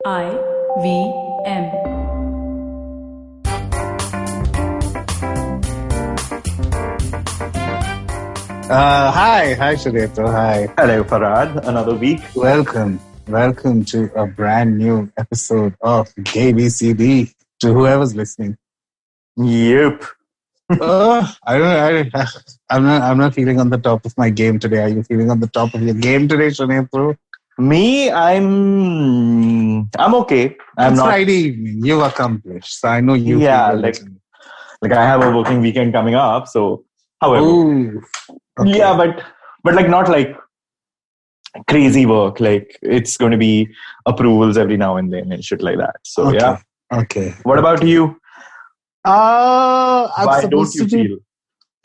IVM. Hi, Sunetro. Hi. Hello, Farhad. Another week. Welcome to a brand new episode of GAYBCD. To whoever's listening. Yep. I'm not feeling on the top of my game today. Are you feeling on the top of your game today, Sunetro? Me, I'm okay. It's Friday evening. You've accomplished. So I know you. Yeah, like I have a working weekend coming up. So, however, okay. yeah, but like not like crazy work. Like it's going to be approvals every now and then and shit like that. So okay. yeah. Okay. What about you? Why don't you feel?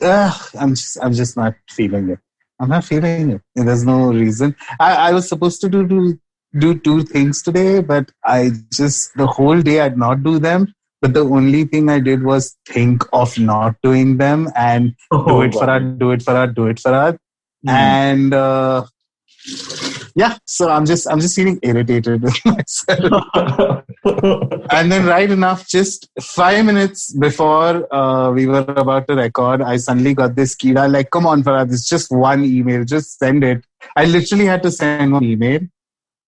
I'm just not feeling it. I'm not feeling it. There's no reason. I was supposed to do two things today, but the whole day I'd not do them. But the only thing I did was think of not doing them and do it, Farhad. And yeah, so I'm just feeling irritated with myself. And then right enough, just 5 minutes before we were about to record, I suddenly got this kida like, come on, Farhad, it's just one email, just send it. I literally had to send one email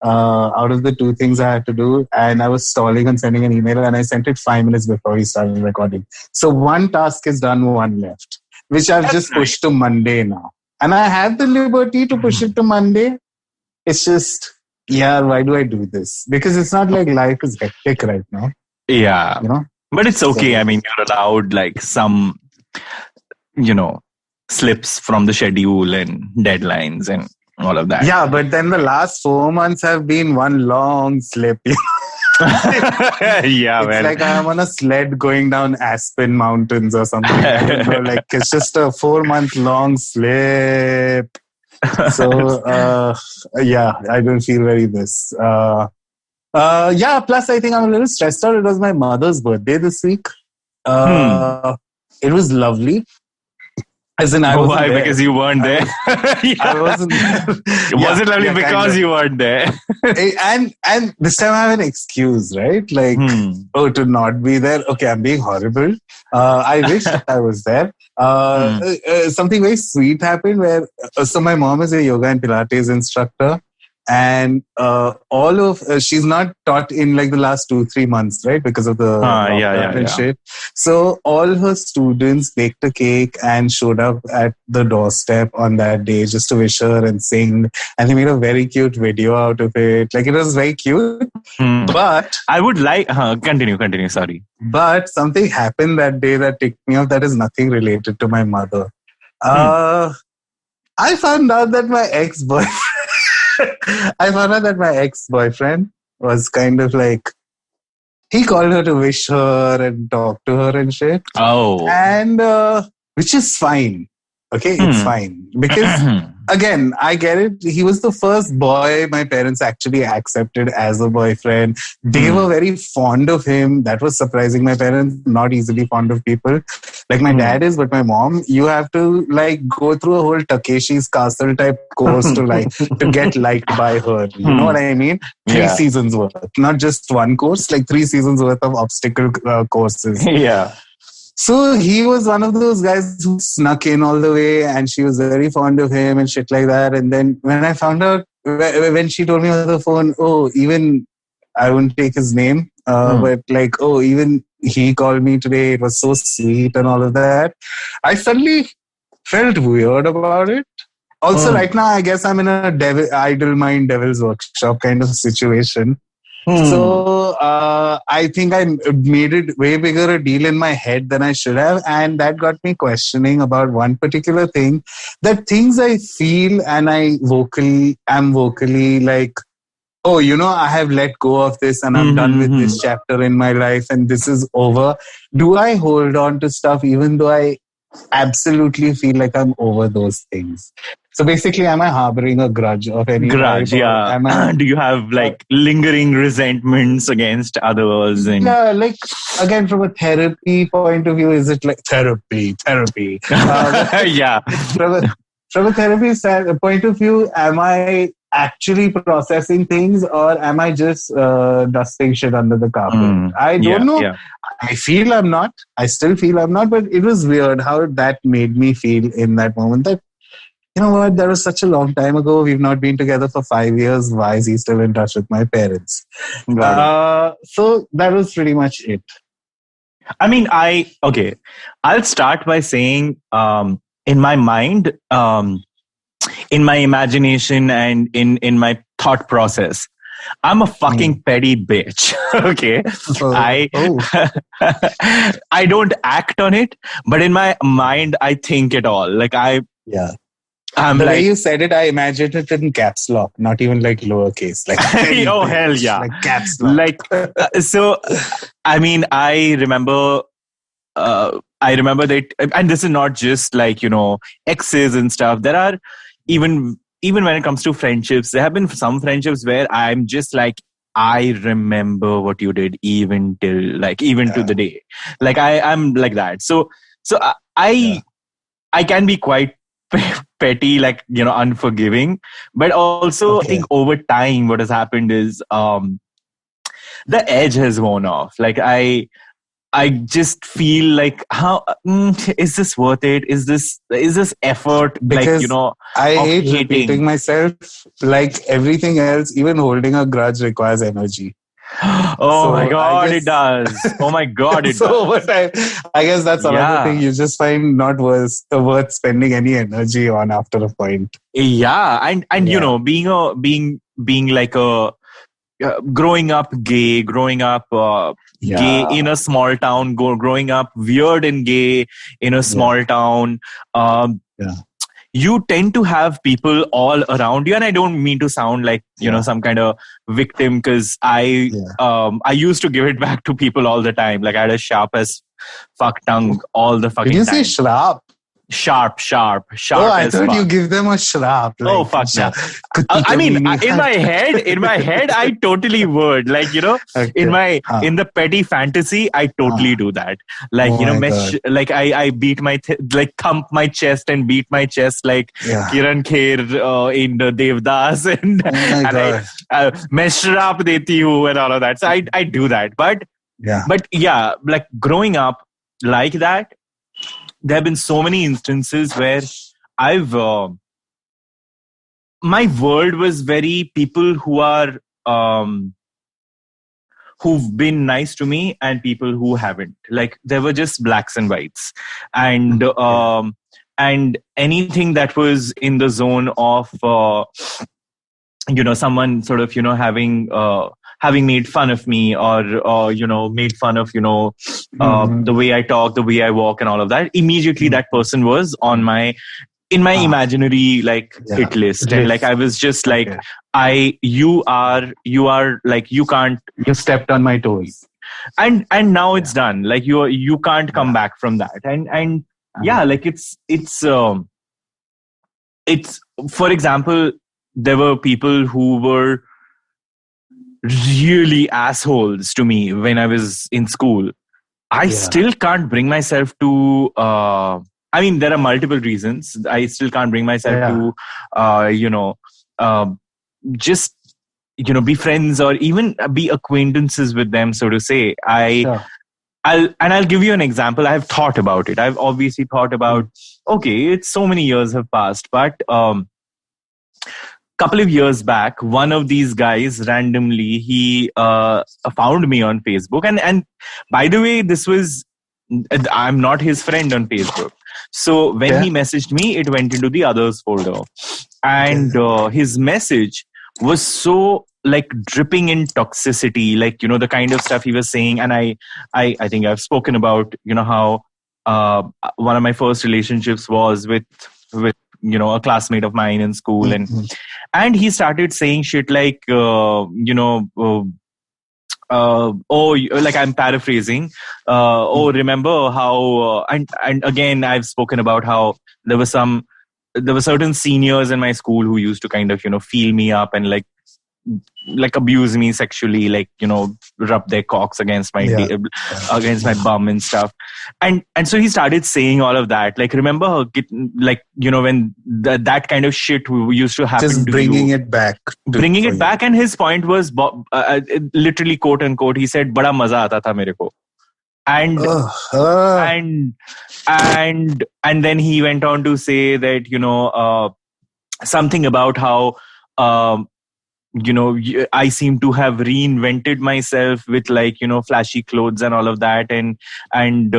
out of the two things I had to do. And I was stalling on sending an email and I sent it 5 minutes before we started recording. So one task is done, one left, which I've just pushed to Monday now. And I have the liberty to push it to Monday. It's just, yeah, why do I do this? Because it's not like life is hectic right now. Yeah. You know? But it's okay. I mean, you're allowed like some, slips from the schedule and deadlines and all of that. Yeah, but then the last 4 months have been one long slip. Yeah, it's like I'm on a sled going down Aspen Mountains or something. I don't know, like it's just a 4 month long slip. So yeah, I don't feel very this. Yeah, plus I think I'm a little stressed out. It was my mother's birthday this week. It was lovely. As in, why? There. Because you weren't there. I wasn't there. Was it lovely because you weren't there? and this time I have an excuse, right? Like, to not be there. Okay, I'm being horrible. I wish I was there. Something very sweet happened where, so my mom is a yoga and Pilates instructor. And she's not taught in like the last 2-3 months, right? Because of the and shit. So all her students baked a cake and showed up at the doorstep on that day just to wish her and sing. And they made a very cute video out of it. Like it was very cute. But I would like, continue, sorry. But something happened that day that ticked me off that is nothing related to my mother. I found out that my ex-boyfriend was kind of like, he called her to wish her and talk to her and shit. Oh. And, which is fine. Okay, it's fine. Because, again, I get it. He was the first boy my parents actually accepted as a boyfriend. They were very fond of him. That was surprising. My parents not easily fond of people. Like my dad is, but my mom, you have to like go through a whole Takeshi's Castle type course to get liked by her. You know what I mean? 3 seasons worth. Not just one course, like 3 seasons worth of obstacle courses. Yeah. So he was one of those guys who snuck in all the way and she was very fond of him and shit like that. And then when I found out, when she told me on the phone, even I wouldn't take his name, but like, even he called me today. It was so sweet and all of that. I suddenly felt weird about it. Also, right now, I guess I'm in a idle mind devil's workshop kind of situation. So I think I made it way bigger a deal in my head than I should have. And that got me questioning about one particular thing. That things I feel and am vocally like, I have let go of this and I'm done with this chapter in my life and this is over. Do I hold on to stuff even though I absolutely feel like I'm over those things? So basically, am I harboring a grudge of any grudge? Type, yeah. Do you have like lingering resentments against others? And like again, from a therapy point of view, is it like therapy? Yeah. From a therapy point of view, am I actually processing things, or am I just dusting shit under the carpet? I don't know. Yeah. I feel I'm not. I still feel I'm not, but it was weird how that made me feel in that moment that, you know what, that was such a long time ago. We've not been together for 5 years. Why is he still in touch with my parents? So that was pretty much it. I mean, I'll start by saying, in my mind, in my imagination and in my thought process, I'm a fucking petty bitch. Okay. I don't act on it, but in my mind, I think it all. Like the way you said it, I imagined it in caps lock, not even like lowercase. Like oh hell yeah, like caps lock. Like so. I mean, I remember that, and this is not just like, you know, exes and stuff. There are even when it comes to friendships, there have been some friendships where I'm just like, I remember what you did even to the day. Like I'm like that. So I can be quite petty, like, you know, unforgiving, but also I think over time what has happened is the edge has worn off. Like I just feel like, how is this worth it? Is this effort? Because, like, you know, I hate repeating myself. Like everything else, even holding a grudge requires energy. My God, it does. Oh my God, it does. Over time, I guess that's another thing you just find not worth spending any energy on after a point. Yeah, and you know, being like a growing up gay, gay in a small town, growing up weird and gay in a small town. You tend to have people all around you, and I don't mean to sound like, you know, some kind of victim, because I used to give it back to people all the time. Like I had a sharp as fuck tongue all the fucking time. Did you say sharp? Sharp. Oh, I thought you give them a sharp. Like, oh fuck no! I mean, in my head, I totally would. Like, you know, in the petty fantasy, I totally do that. Like, you know, like I beat my like thump my chest and beat my chest like Kiran Kher in the Devdas, and I मैं श्राप देती हूँ and all of that. So I do that, but like growing up like that, there have been so many instances where my world was very people who are, who've been nice to me and people who haven't. Like there were just blacks and whites, and anything that was in the zone of, you know, someone sort of, you know, having made fun of me, or you know, made fun of, you know, the way I talk, the way I walk and all of that, immediately that person was on my imaginary like hit list. And like I was just like, you are like, you stepped on my toes, and now it's done. Like you can't come back from that. And like it's for example, there were people who were really assholes to me when I was in school. I still can't bring myself to, I mean, there are multiple reasons. I still can't bring myself to, you know, just, you know, be friends or even be acquaintances with them, so to say. I'll give you an example. I've thought about it. I've obviously thought about, it's so many years have passed, but, couple of years back, one of these guys randomly, he found me on Facebook, and by the way, I'm not his friend on Facebook. So when he messaged me, it went into the others folder, and his message was so like dripping in toxicity, like, you know, the kind of stuff he was saying. And I think I've spoken about, you know, how one of my first relationships was with you know, a classmate of mine in school, and he started saying shit like, you know, like I'm paraphrasing, remember how, and again, I've spoken about how there were certain seniors in my school who used to kind of, you know, feel me up and like like abuse me sexually, like, rub their cocks against my against my bum and stuff. And so he started saying all of that. Like, remember, like, when that kind of shit used to happen just to bringing you, it back. Bringing it back. And his point was, literally, quote unquote, he said, "Bada maza aata tha mere ko." And and then he went on to say that, something about how, I seem to have reinvented myself with, like, flashy clothes and all of that. And it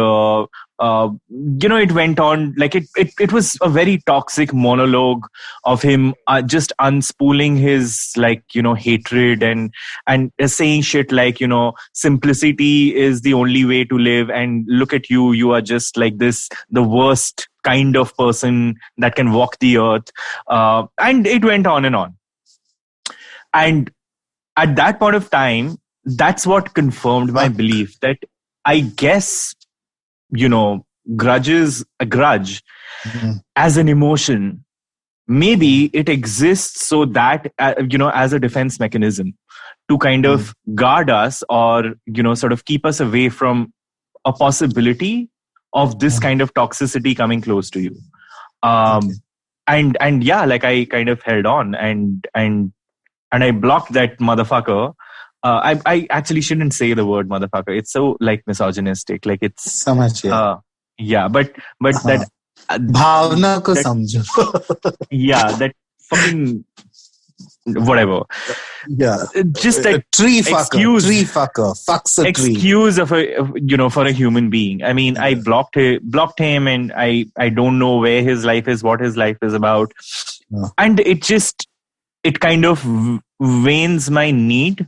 went on, like, it was a very toxic monologue of him just unspooling his, like, hatred and saying shit like, simplicity is the only way to live. And look at you, you are just like this, the worst kind of person that can walk the earth. And it went on and on. And at that point of time, that's what confirmed my belief that I guess, grudge as an emotion, maybe it exists so that, as a defense mechanism to kind of guard us or, sort of keep us away from a possibility of this kind of toxicity coming close to you. And yeah, like, I kind of held on and I blocked that motherfucker. I actually shouldn't say the word motherfucker. It's so, like, misogynistic. Like, it's so much. Yeah, but that bhavna ko samjho. Yeah, that fucking whatever. Yeah, just that tree fucker fucks a tree. Excuse of for a human being. I mean, I blocked him, and I don't know where his life is, what his life is about, and it kind of wanes my need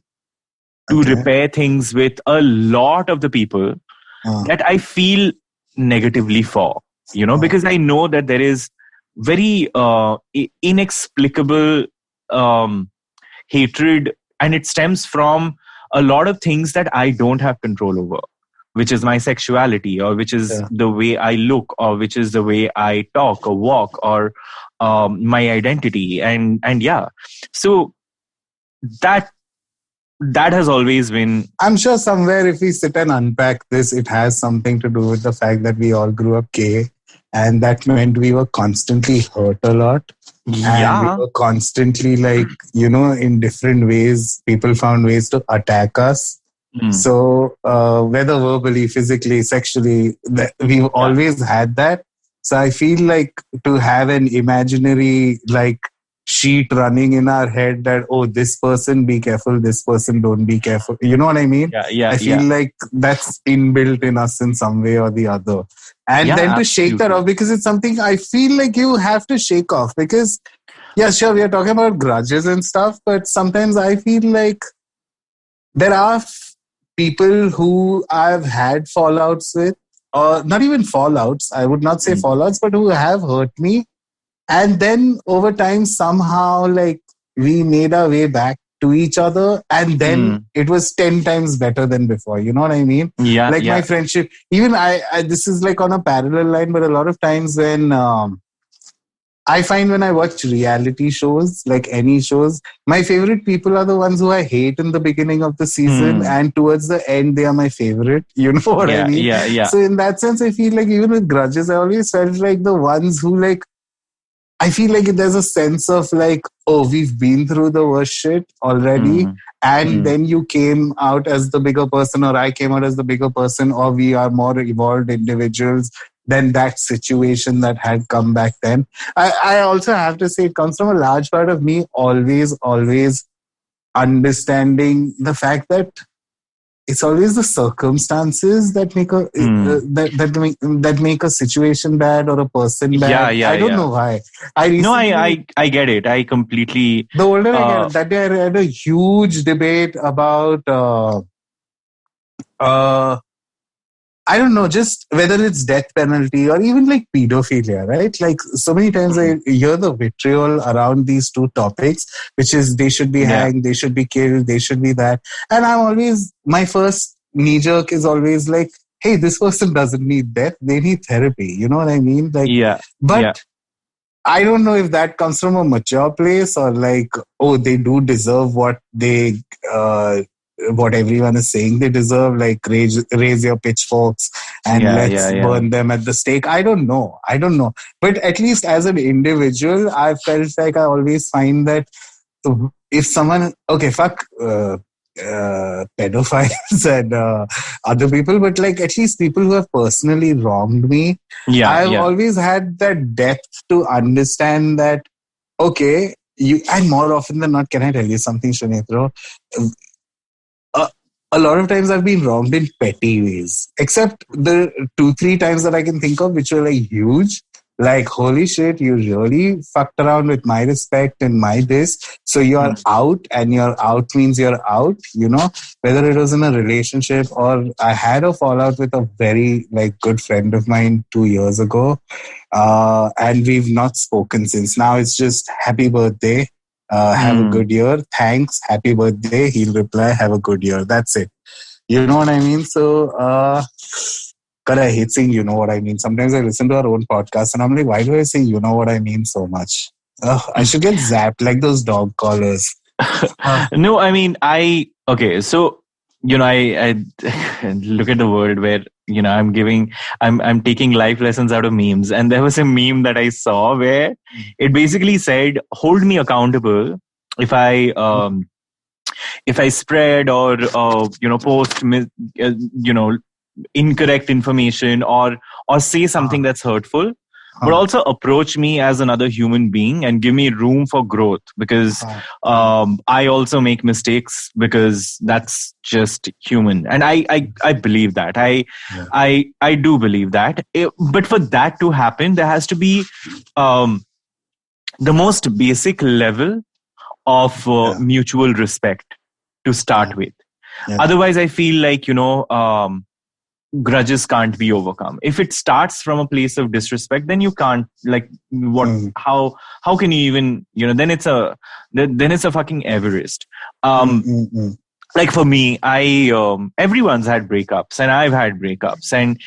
to repair things with a lot of the people that I feel negatively for, because I know that there is very inexplicable hatred, and it stems from a lot of things that I don't have control over, which is my sexuality, or which is the way I look, or which is the way I talk or walk, or my identity. And yeah, so that has always been... I'm sure somewhere if we sit and unpack this, it has something to do with the fact that we all grew up gay, and that meant we were constantly hurt a lot. Yeah. And we were constantly, like, in different ways, people found ways to attack us. So whether verbally, physically, sexually, we've always had that. So I feel like to have an imaginary, like, sheet running in our head that, oh, this person, be careful, this person, don't be careful. You know what I mean? Yeah. I feel like that's inbuilt in us in some way or the other. And then to shake that off, because it's something I feel like you have to shake off. Because, yeah, sure, we are talking about grudges and stuff, but sometimes I feel like there are people who I've had fallouts with, or not even fallouts, I would not say fallouts, but who have hurt me. And then over time, somehow, like, we made our way back to each other, and then it was 10 times better than before. You know what I mean? Yeah. Like, my friendship, even I this is like on a parallel line, but a lot of times when I find when I watch reality shows, like any shows, my favorite people are the ones who I hate in the beginning of the season, and towards the end, they are my favorite. You know what I mean? Yeah. So in that sense, I feel like even with grudges, I always felt like the ones who, like, I feel like there's a sense of, like, oh, we've been through the worst shit already. And then you came out as the bigger person, or I came out as the bigger person, or we are more evolved individuals than that situation that had come back then. I also have to say it comes from a large part of me always understanding the fact that it's always the circumstances that make a that make a situation bad or a person bad. I don't know why. I get it. I completely... The older I get, that day I read a huge debate about I don't know, just whether it's death penalty or even like pedophilia, right? Like, so many times I hear the vitriol around these two topics, which is they should be hanged, they should be killed, they should be that. And I'm always, my first knee jerk is always like, hey, this person doesn't need death, they need therapy. You know what I mean? Like, but I don't know if that comes from a mature place or like, oh, they do deserve what everyone is saying they deserve, like raise your pitchforks and let's burn them at the stake. I don't know. But at least as an individual, I felt like I always find that if someone, okay, fuck pedophiles and other people, but like at least people who have personally wronged me, I've always had that depth to understand that, okay, and more often than not, can I tell you something, Sunetro? A lot of times I've been wronged in petty ways, except the 2-3 times that I can think of, which were like huge. Like, holy shit, you really fucked around with my respect and my this. So you're out, and you're out means you're out, whether it was in a relationship or I had a fallout with a very like good friend of mine 2 years ago. And we've not spoken since. Now it's just happy birthday. Have a good year. Thanks. Happy birthday. He'll reply, have a good year. That's it. You know what I mean? So, God, I hate saying you know what I mean. Sometimes I listen to our own podcast and I'm like, why do I say you know what I mean so much? I should get zapped like those dog collars. No, I mean, okay, so, I look at the world where, I'm taking life lessons out of memes. And there was a meme that I saw where it basically said, hold me accountable if I spread or, post, incorrect information or say something that's hurtful, but also approach me as another human being and give me room for growth, because I also make mistakes, because that's just human. And I believe that. I do believe that. But for that to happen, there has to be the most basic level of mutual respect to start with. Otherwise, I feel like, grudges can't be overcome. If it starts from a place of disrespect, then you can't, like, what, how can you even, then it's a fucking Everest. Like for me, everyone's had breakups and I've had breakups and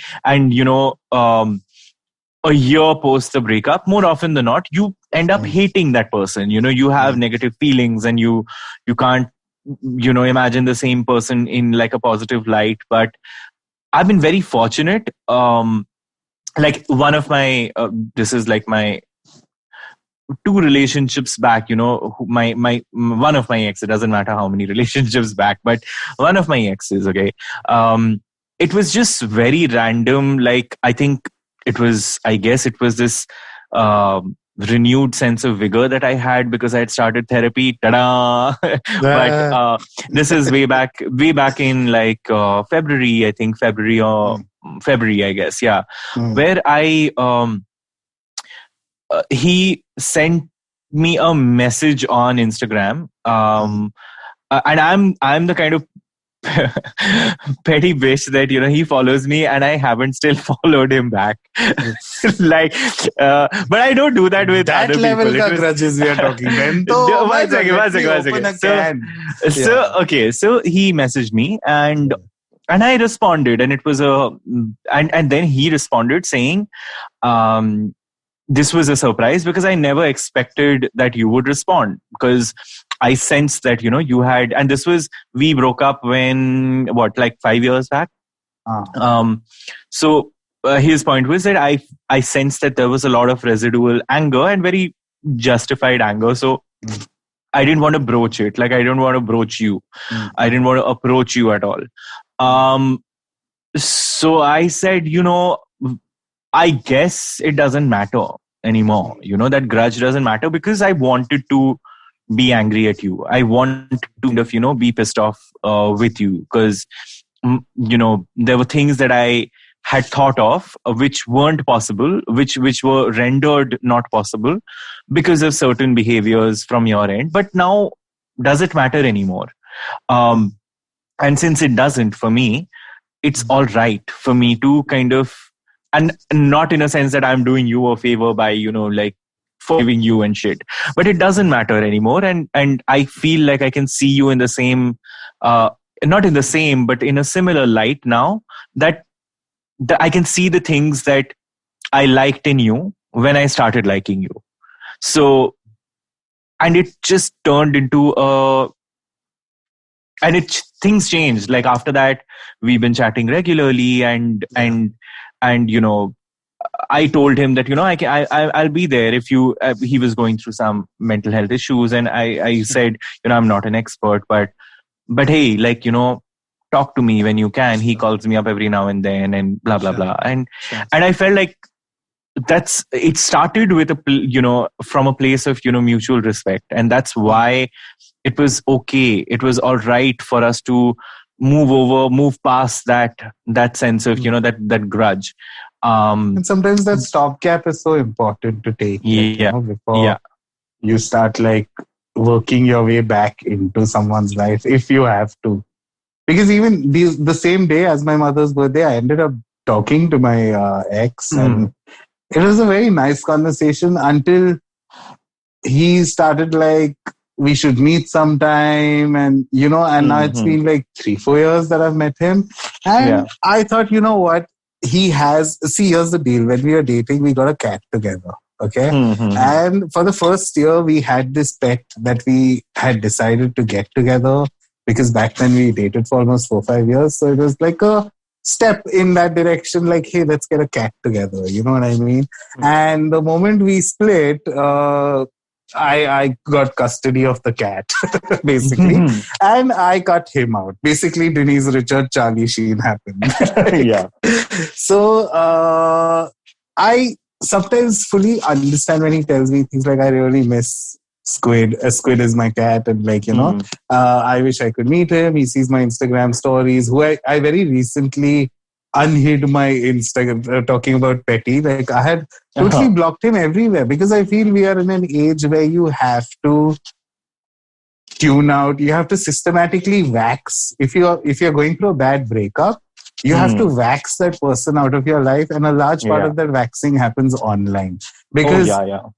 a year post the breakup, more often than not, you end up hating that person. You have negative feelings and you can't, imagine the same person in like a positive light. But I've been very fortunate. Like one of my, this is like my 2 relationships back, my one of my exes, it doesn't matter how many relationships back, but one of my exes, okay. It was just very random. Like, I guess it was this, renewed sense of vigor that I had because I had started therapy. Ta-da! But this is way back in like February, I think February, I guess, yeah. Where he sent me a message on Instagram, and I'm the kind of petty bitch that he follows me and I haven't still followed him back. Like, but I don't do that with that other level people. Of grudges we are talking. Then one second. So he messaged me and I responded, and it was and then he responded saying, this was a surprise because I never expected that you would respond, because I sensed that, you had, and we broke up when, like 5 years back. So his point was that I sensed that there was a lot of residual anger and very justified anger. So I didn't want to broach it. Like, I don't want to broach you. I didn't want to approach you at all. So I said, I guess it doesn't matter anymore. That grudge doesn't matter because I wanted to be angry at you. I want to kind of, be pissed off with you because, there were things that I had thought of which weren't possible, which were rendered not possible because of certain behaviors from your end. But now, does it matter anymore? And since it doesn't for me, it's all right for me to kind of, and not in a sense that I'm doing you a favor by, like forgiving you and shit, but it doesn't matter anymore. And I feel like I can see you in the same, not in the same, but in a similar light now, that I can see the things that I liked in you when I started liking you. So, and it just turned into things changed. Like after that, we've been chatting regularly, and I told him that I'll be there if you. He was going through some mental health issues, and I said, I'm not an expert, but hey, like talk to me when you can. He calls me up every now and then, and blah blah blah, and I felt like it started with from a place of mutual respect, and that's why it was okay. It was all right for us to move past that sense of that grudge. And sometimes that stopgap is so important to take, before you start like working your way back into someone's life, if you have to. Because even the same day as my mother's birthday, I ended up talking to my ex, and it was a very nice conversation until he started like, we should meet sometime, and now it's been like 3-4 years that I've met him, and I thought, what, here's the deal. When we were dating, we got a cat together. Okay. And for the first year, we had this pet that we had decided to get together, because back then we dated for almost 4-5 years. So it was like a step in that direction, like, hey, let's get a cat together. You know what I mean? And the moment we split, I got custody of the cat, basically. And I cut him out. Basically, Denise Richard, Charlie Sheen happened. Yeah. So I sometimes fully understand when he tells me things like, I really miss Squid. Squid is my cat, and like, I wish I could meet him. He sees my Instagram stories, who I very recently unhid my Instagram, talking about petty. Like, I had totally blocked him everywhere, because I feel we are in an age where you have to tune out. You have to systematically wax. If you're going through a bad breakup, you have to wax that person out of your life, and a large part of that waxing happens online. Because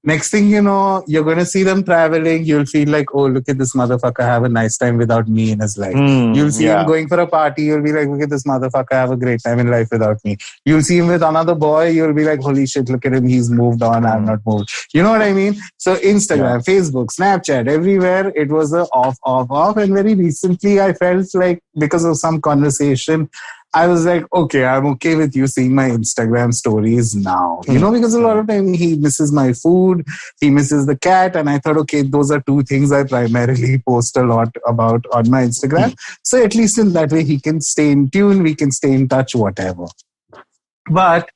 next thing you know, you're going to see them traveling. You'll feel like, oh, look at this motherfucker have a nice time without me in his life. You'll see him going for a party. You'll be like, look at this motherfucker have a great time in life without me. You'll see him with another boy. You'll be like, holy shit, look at him. He's moved on. I'm not moved. You know what I mean? So Instagram, Facebook, Snapchat, everywhere, it was a off. And very recently, I felt like, because of some conversation, I was like, okay, I'm okay with you seeing my Instagram stories now. Because a lot of time he misses my food, he misses the cat. And I thought, okay, those are two things I primarily post a lot about on my Instagram. So at least in that way, he can stay in tune, we can stay in touch, whatever. But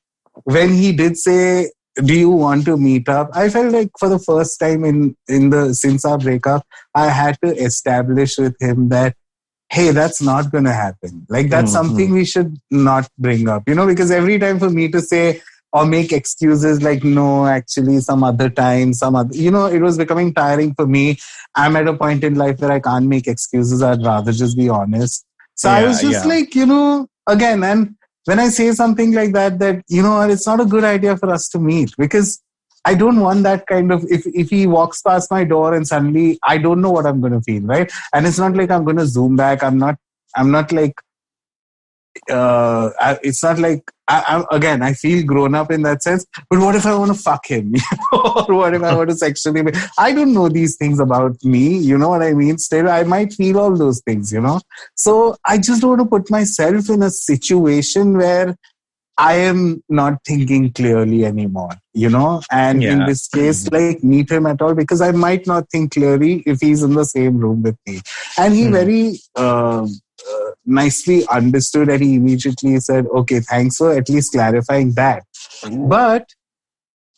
when he did say, do you want to meet up? I felt like for the first time since our breakup, I had to establish with him that, hey, that's not going to happen. Like, that's something we should not bring up, because every time for me to say or make excuses like, no, actually some other time, it was becoming tiring for me. I'm at a point in life where I can't make excuses. I'd rather just be honest. So I was just like, again, and when I say something like that, it's not a good idea for us to meet, because I don't want that kind of, if he walks past my door and suddenly I don't know what I'm going to feel, right? And it's not like I'm going to zoom back. I'm not like, it's not like, I feel grown up in that sense. But what if I want to fuck him? Or what if I want to sexually? I don't know these things about me. You know what I mean? Still, I might feel all those things, So I just don't want to put myself in a situation where I am not thinking clearly anymore, and in this case, like, meet him at all, because I might not think clearly if he's in the same room with me. And he very nicely understood, and he immediately said, okay, thanks for at least clarifying that. But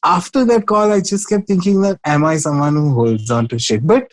after that call, I just kept thinking that, am I someone who holds on to shit? But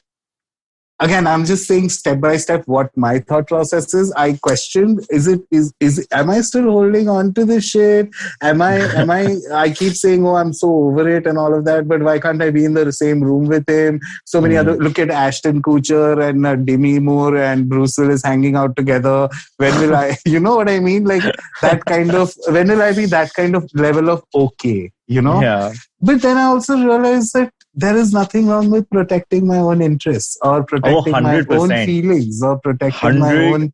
again, I'm just saying step by step what my thought process is. I questioned, am I still holding on to this shit? I keep saying, oh, I'm so over it and all of that, but why can't I be in the same room with him? So many other, look at Ashton Kutcher and Demi Moore and Bruce Willis hanging out together. When will I, you know what I mean? Like that kind of, when will I be that kind of level of okay, Yeah. But then I also realized that there is nothing wrong with protecting my own interests or protecting my own feelings or protecting my own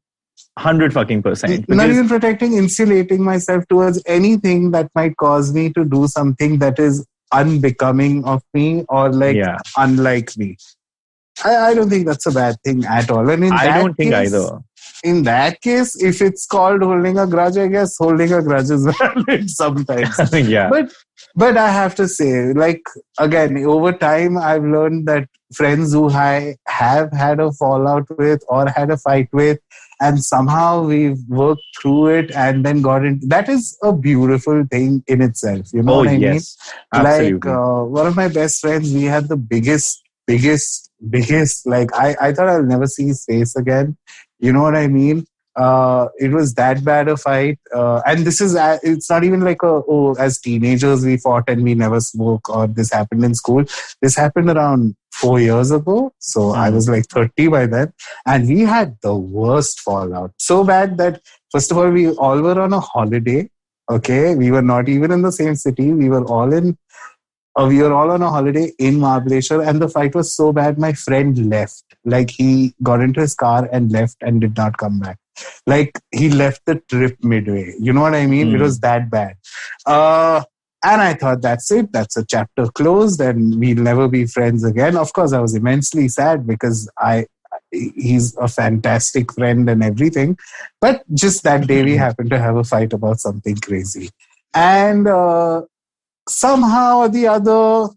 100%. Not even protecting, insulating myself towards anything that might cause me to do something that is unbecoming of me or like Yeah. unlike me. I don't think that's a bad thing at all. And I don't think either. in that case, if it's called holding a grudge, I guess holding a grudge is valid sometimes. Yeah. But I have to say, like, again, over time, I've learned that friends who I have had a fallout with or had a fight with, and somehow we've worked through it and then got into that is a beautiful thing in itself. You know Oh, what I mean? yes. Absolutely. Like, one of my best friends, we had the biggest, like, I thought I'll never see his face again. You know what I mean? It was that bad a fight. And this is, it's not even like, as teenagers we fought and we never spoke or this happened in school. This happened around 4 years ago. So I was like 30 by then. And we had the worst fallout. So bad that, first of all, we all were on a holiday. Okay. We were not even in the same city. We were all on a holiday in Mahabaleshwar, and the fight was so bad, my friend left. Like, he got into his car and left and did not come back. Like, he left the trip midway. You know what I mean? It was that bad. And I thought, that's it. That's a chapter closed and we'll never be friends again. Of course, I was immensely sad because he's a fantastic friend and everything. But just that day, we happened to have a fight about something crazy. And somehow or the other,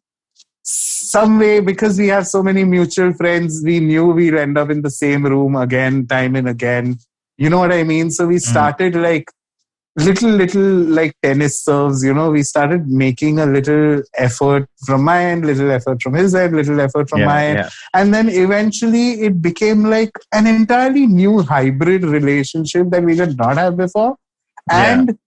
some way, because we have so many mutual friends, we knew we'd end up in the same room again, time and again. You know what I mean? So we started like little like tennis serves, you know, we started making a little effort from my end, little effort from his end, little effort from my end. Yeah. And then eventually it became like an entirely new hybrid relationship that we did not have before. And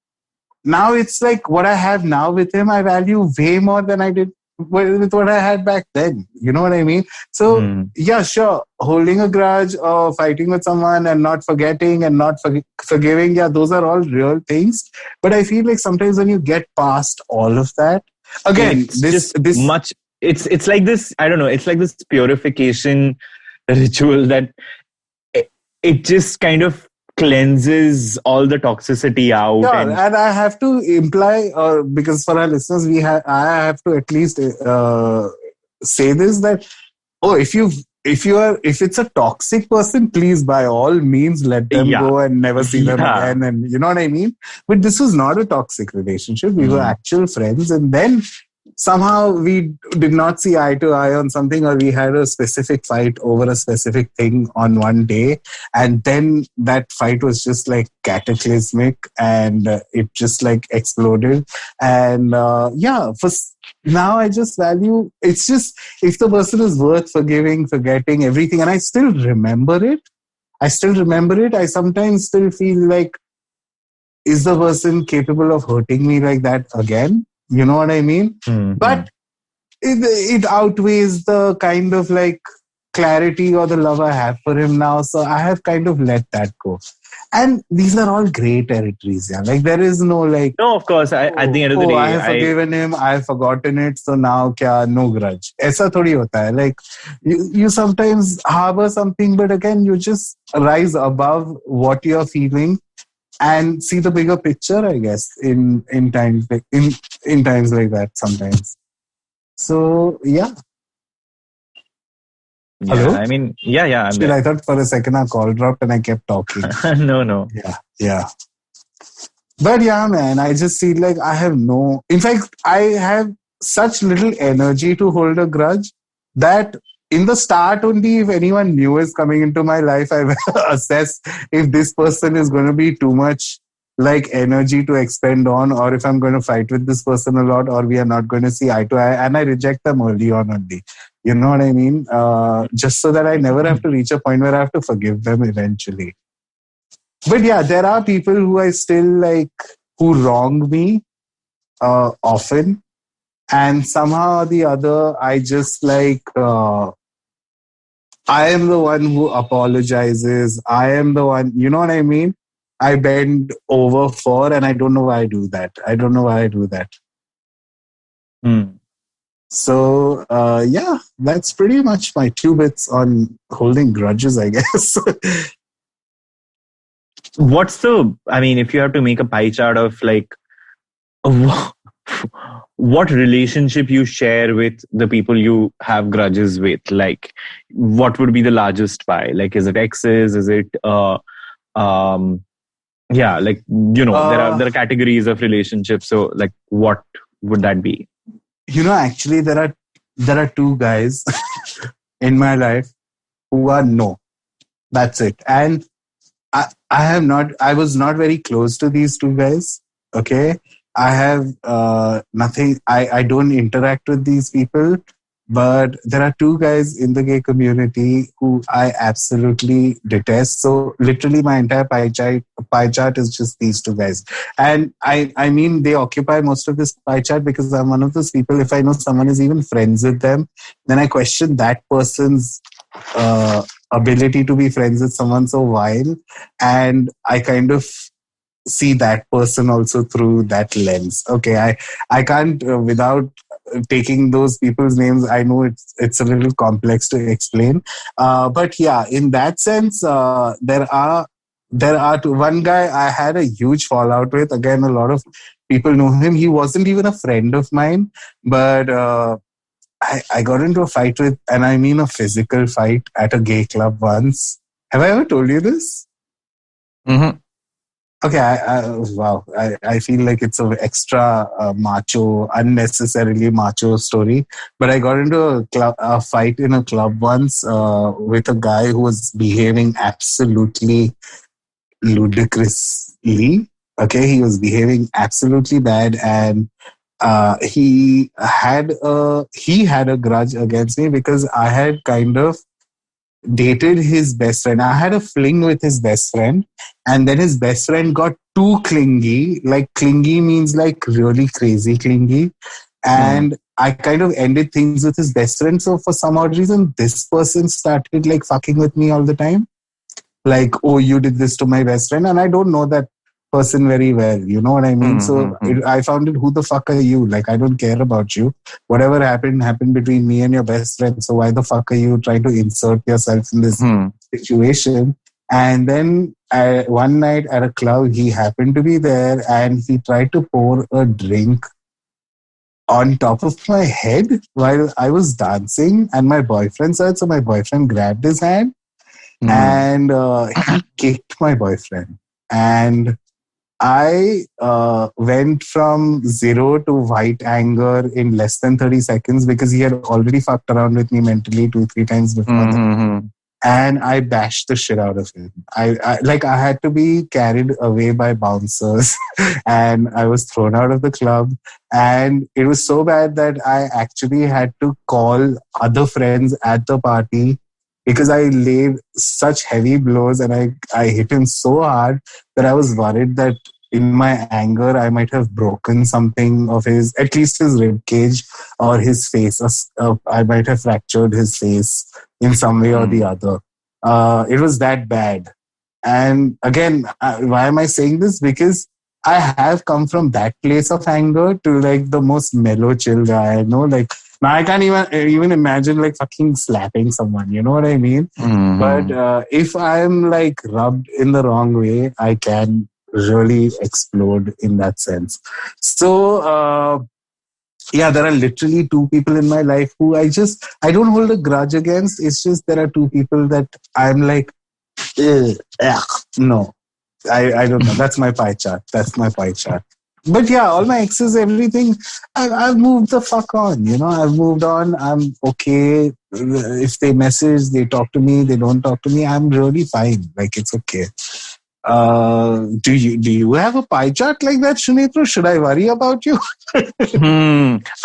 now it's like what I have now with him, I value way more than I did with what I had back then. You know what I mean? So, yeah, sure. Holding a grudge or fighting with someone and not forgetting and not forgiving, yeah, those are all real things. But I feel like sometimes when you get past all of that, again, it's like this, I don't know, it's like this purification ritual that it just kind of cleanses all the toxicity out. Yeah, and I have to imply, because for our listeners, I have to at least say this, that if it's a toxic person, please by all means let them go and never see them again. And you know what I mean? But this was not a toxic relationship. We were actual friends, and then somehow we did not see eye to eye on something, or we had a specific fight over a specific thing on one day, and then that fight was just like cataclysmic, and it just like exploded. And for now I just value, it's just, if the person is worth forgiving, forgetting everything, and I still remember it, I sometimes still feel like, is the person capable of hurting me like that again? You know what I mean? But it outweighs the kind of like clarity or the love I have for him now. So I have kind of let that go. And these are all gray territories. Yeah, like there is no like. No, of course. At the end of the day, I have forgiven him. I have forgotten it. So now, no grudge. Aisa thodi hota hai. Like you sometimes harbor something, but again, you just rise above what you're feeling and see the bigger picture, I guess, in times like in times like that sometimes. So yeah. Hello? I mean, yeah. I thought for a second our call dropped and I kept talking. No. Yeah. But yeah, man, I just feel like in fact, I have such little energy to hold a grudge that in the start only, if anyone new is coming into my life, I will assess if this person is going to be too much like energy to expend on, or if I'm going to fight with this person a lot, or we are not going to see eye to eye, and I reject them early on only. You know what I mean? Just so that I never have to reach a point where I have to forgive them eventually. But yeah, there are people who I still like, who wrong me often. And somehow or the other, I just like, I am the one who apologizes. I am the one, you know what I mean? I bend over for, and I don't know why I do that. So, yeah, that's pretty much my 2 bits on holding grudges, I guess. If you have to make a pie chart of like, what relationship you share with the people you have grudges with. Like, what would be the largest pie? Like, is it exes? Is it yeah, like, there are categories of relationships. So, like, what would that be? Actually, there are two guys in my life who are no. That's it. And I was not very close to these two guys. Okay. I have nothing, I don't interact with these people, but there are two guys in the gay community who I absolutely detest. So literally my entire pie chart is just these two guys. And I mean, they occupy most of this pie chart because I'm one of those people, if I know someone is even friends with them, then I question that person's ability to be friends with someone so vile, and I kind of see that person also through that lens. Okay, I can't without taking those people's names. I know it's a little complex to explain, but yeah, in that sense, there are one guy I had a huge fallout with. Again, a lot of people know him. He wasn't even a friend of mine, but I got into a fight with, and I mean a physical fight at a gay club once. Have I ever told you this? Mm-hmm. Okay, wow. I feel like it's an extra macho, unnecessarily macho story. But I got into a fight in a club once with a guy who was behaving absolutely ludicrously. Okay, he was behaving absolutely bad, and he had a grudge against me because I had kind of dated his best friend. I had a fling with his best friend, and then his best friend got too clingy. Like, clingy means like really crazy clingy. And I kind of ended things with his best friend. So for some odd reason, this person started like fucking with me all the time. Like, oh, you did this to my best friend. And I don't know that person very well. You know what I mean? So I found it, who the fuck are you? Like, I don't care about you. Whatever happened between me and your best friend. So why the fuck are you trying to insert yourself in this situation? And then one night at a club, he happened to be there and he tried to pour a drink on top of my head while I was dancing, and my boyfriend said, so my boyfriend grabbed his hand and he kicked my boyfriend. And I went from zero to white anger in less than 30 seconds because he had already fucked around with me mentally 2-3 times before that. And I bashed the shit out of him. I had to be carried away by bouncers and I was thrown out of the club. And it was so bad that I actually had to call other friends at the party because I laid such heavy blows and I hit him so hard that I was worried that in my anger, I might have broken something of his, at least his rib cage or his face. I might have fractured his face in some way or the other. It was that bad. And again, why am I saying this? Because I have come from that place of anger to like the most mellow, chill guy. I know, like, now I can't even imagine like fucking slapping someone. You know what I mean? But if I'm like rubbed in the wrong way, I can really explode in that sense. So, yeah, there are literally two people in my life who I don't hold a grudge against. It's just there are two people that I'm like, no, I don't know. That's my pie chart. But yeah, all my exes, everything, I've moved the fuck on. I've moved on. I'm okay. If they message, they talk to me. They don't talk to me, I'm really fine. Like, it's okay. Do you have a pie chart like that, Sunetro? Should I worry about you?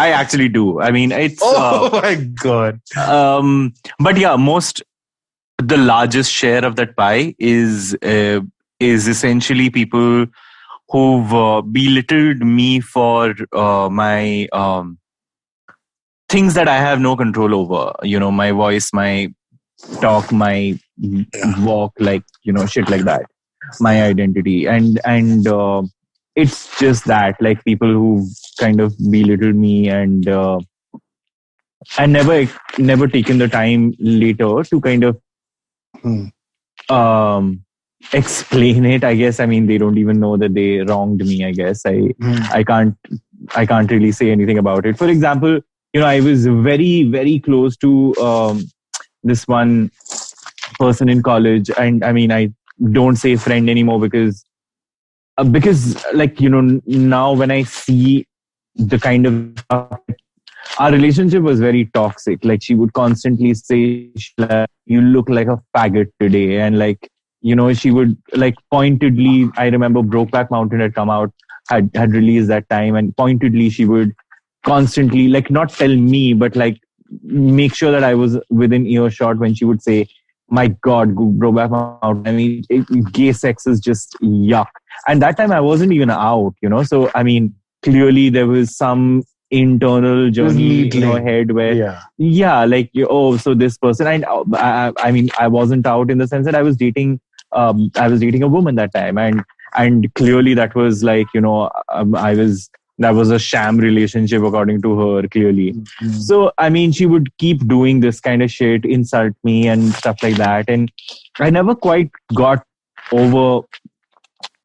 I actually do. I mean, it's my god. But yeah, the largest share of that pie is essentially people who've belittled me for my things that I have no control over. My voice, my talk, my walk, like, shit like that. My identity. And it's just that, like, people who kind of belittled me and never taken the time later to kind of explain it, I guess. I mean, they don't even know that they wronged me, I guess. I can't I can't really say anything about it. For example, I was very, very close to this one person in college, and I mean, I don't say friend anymore because like now when I see the kind of stuff, our relationship was very toxic. Like she would constantly say, "You look like a faggot today," and like she would like pointedly. I remember Brokeback Mountain had come out, had released that time, and pointedly she would constantly like not tell me, but like make sure that I was within earshot when she would say, "My God, Brokeback Mountain. I mean, gay sex is just yuck." And that time I wasn't even out, So I mean, clearly there was some internal journey in your head where, like, so this person, and I mean, I wasn't out in the sense that I was dating a woman that time, and clearly that was like, that was a sham relationship according to her, clearly. Mm-hmm. So I mean, she would keep doing this kind of shit, insult me and stuff like that, and I never quite got over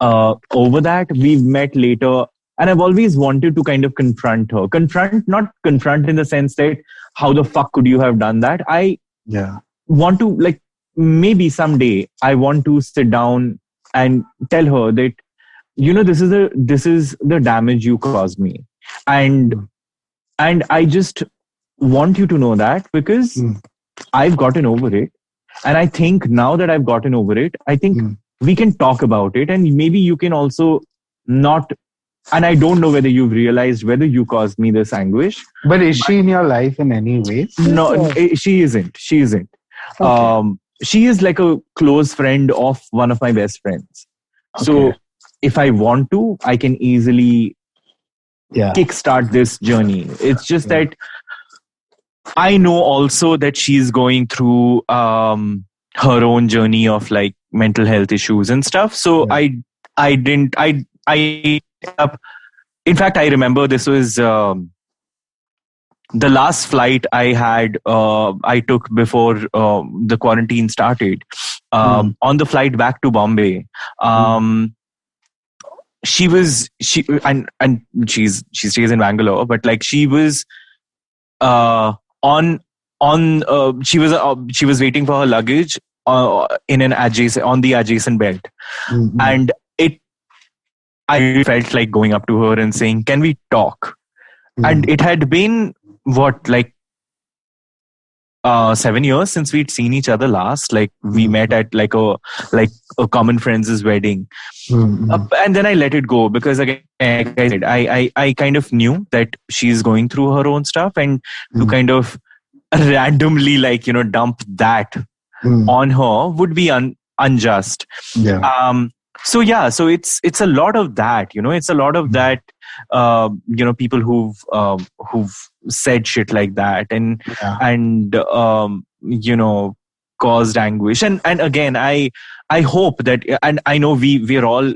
that. We've met later, and I've always wanted to kind of confront her. Not confront in the sense that how the fuck could you have done that? I want to, like, maybe someday I want to sit down and tell her that, this is the damage you caused me, and I just want you to know that, because I've gotten over it, and I think now that I've gotten over it, I think we can talk about it, and maybe you can also not. And I don't know whether you've realized whether you caused me this anguish. But is she in your life in any way? No, she isn't. She isn't. Okay. She is like a close friend of one of my best friends. Okay. So if I want to, I can easily kickstart this journey. It's just that I know also that she's going through her own journey of like mental health issues and stuff. So I in fact, I remember this was the last flight I had, I took before the quarantine started. On the flight back to Bombay, she stays in Bangalore, but like she was she was waiting for her luggage in on the adjacent belt, and I felt like going up to her and saying, "Can we talk?" And it had been 7 years since we'd seen each other last. Like we met at like a common friend's wedding, and then I let it go because, again, like I said, I kind of knew that she's going through her own stuff, and to kind of randomly dump that on her would be unjust. So it's a lot of that, it's a lot of that, people who've said shit like that and caused anguish. And again, I hope that, and I know we're all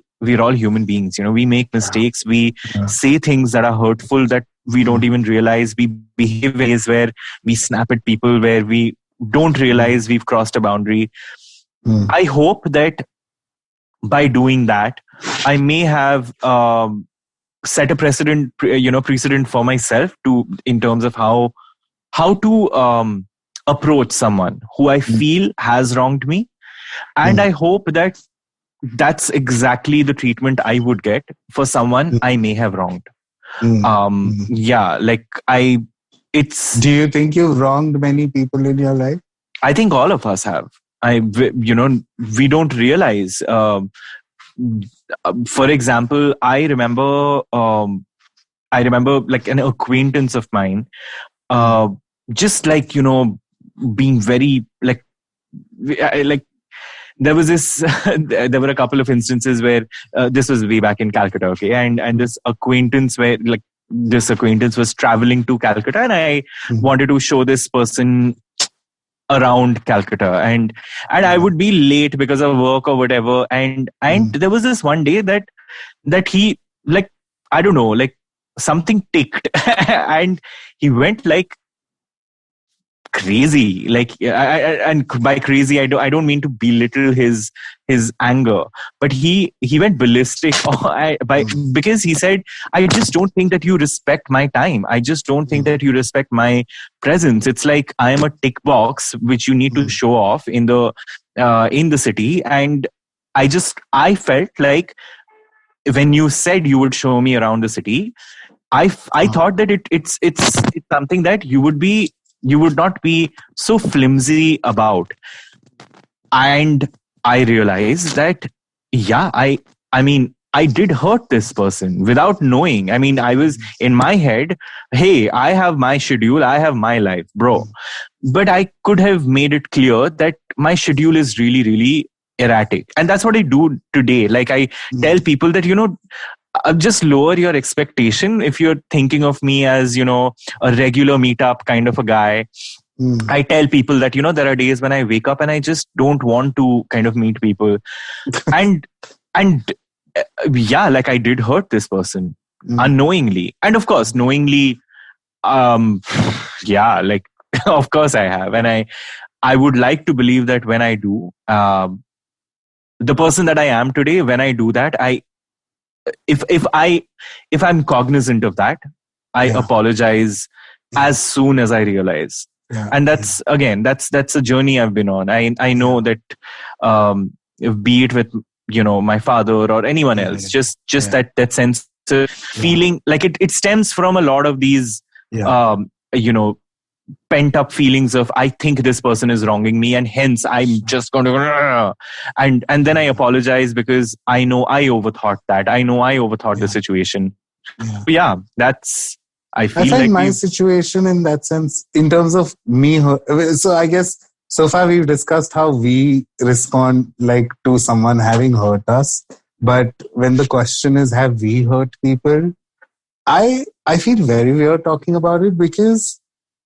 human beings, we make mistakes, we say things that are hurtful that we don't even realize, we behave in ways where we snap at people, where we don't realize we've crossed a boundary. I hope that by doing that, I may have set a precedent for myself in terms of how to approach someone who I feel has wronged me, and I hope that that's exactly the treatment I would get for someone I may have wronged. Do you think you've wronged many people in your life? I think all of us have. We don't realize. For example, I remember like an acquaintance of mine, just like, being very like there was this, there were a couple of instances where this was way back in Calcutta. Okay. And this acquaintance was traveling to Calcutta, and I wanted to show this person around Calcutta, and I would be late because of work or whatever, and there was this one day that he, like, I don't know, like something ticked and he went like crazy. Like, and by crazy, I don't mean to belittle his anger, but he went ballistic because he said, I just don't think that you respect my time. I just don't think that you respect my presence. It's like I am a tick box which you need to show off in the city. And I felt like when you said you would show me around the city, I thought that it's something that you would not be so flimsy about. And I realized that, yeah, I mean, I did hurt this person without knowing. I mean, I was in my head, hey, I have my schedule, I have my life, bro. But I could have made it clear that my schedule is really, really erratic. And that's what I do today. Like, I tell people that, just lower your expectation. If you're thinking of me as, a regular meetup kind of a guy, I tell people that, there are days when I wake up and I just don't want to kind of meet people. and yeah, like I did hurt this person unknowingly. And of course, knowingly, yeah, like, of course I have. And I would like to believe that when I do, the person that I am today, when I do that, if I'm cognizant of that, I apologize as soon as I realize. And that's again, that's a journey I've been on. I know that be it with my father or anyone else, just that sense of feeling like it stems from a lot of these pent up feelings of, I think this person is wronging me, and hence I'm just going to, and then I apologize because I know I overthought that. I know I overthought the situation. Yeah, I feel like my you, situation in that sense, in terms of me. So I guess so far we've discussed how we respond like to someone having hurt us. But when the question is, have we hurt people? I feel very weird talking about it, because